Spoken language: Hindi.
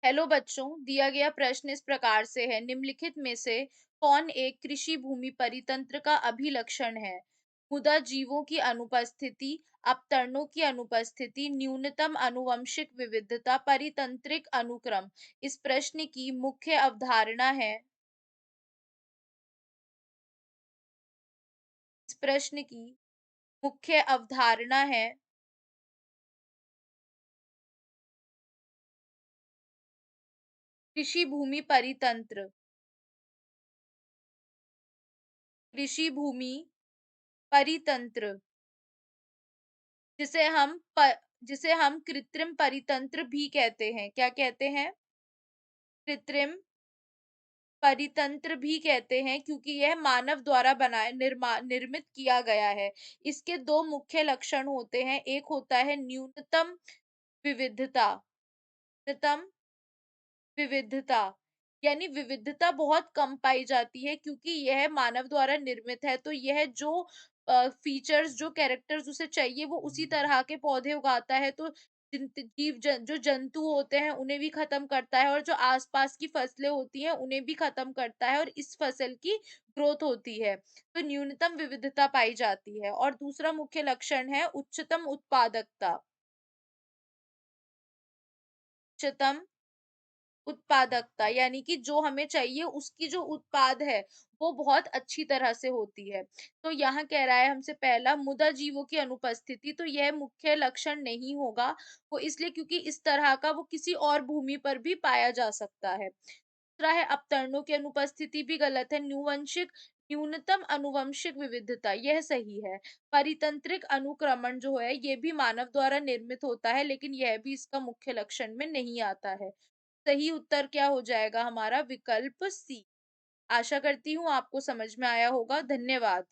हेलो बच्चों, दिया गया प्रश्न इस प्रकार से है, निम्नलिखित में से कौन एक कृषि भूमि परितंत्र का अभिलक्षण है? मुदा जीवों की अनुपस्थिति, अपतरणों की अनुपस्थिति, न्यूनतम आनुवंशिक विविधता, परितंत्रिक अनुक्रम। इस प्रश्न की मुख्य अवधारणा है इस प्रश्न की मुख्य अवधारणा है कृषि भूमि परितंत्र। कृषि भूमि परितंत्र जिसे हम प, जिसे हम कृत्रिम परितंत्र भी कहते हैं। क्या कहते हैं? कृत्रिम परितंत्र भी कहते हैं, क्योंकि यह मानव द्वारा बनाए निर्मित किया गया है। इसके दो मुख्य लक्षण होते हैं। एक होता है न्यूनतम विविधता। न्यूनतम विविधता यानी विविधता बहुत कम पाई जाती है, क्योंकि यह मानव द्वारा निर्मित है। तो यह जो फीचर्स, जो कैरेक्टर्स उसे चाहिए, वो उसी तरह के पौधे उगाता है। तो जो जंतु होते हैं उन्हें भी खत्म करता है, और जो आसपास की फसलें होती हैं उन्हें भी खत्म करता है, और इस फसल की ग्रोथ होती है। तो न्यूनतम विविधता पाई जाती है। और दूसरा मुख्य लक्षण है उच्चतम उत्पादकता। उच्चतम उत्पादकता यानी कि जो हमें चाहिए उसकी जो उत्पाद है वो बहुत अच्छी तरह से होती है। तो यहाँ कह रहा है हमसे, पहला, मुदा जीवों की अनुपस्थिति, तो यह मुख्य लक्षण नहीं होगा। वो इसलिए क्योंकि इस तरह का वो किसी और भूमि पर भी पाया जा सकता है। दूसरा है अपतरणों की अनुपस्थिति, भी गलत है। न्यूनतम आनुवंशिक विविधता, यह सही है। परितंत्रिक अनुक्रमण जो है ये भी मानव द्वारा निर्मित होता है, लेकिन यह भी इसका मुख्य लक्षण में नहीं आता है। सही उत्तर क्या हो जाएगा हमारा? विकल्प सी। आशा करती हूँ आपको समझ में आया होगा। धन्यवाद।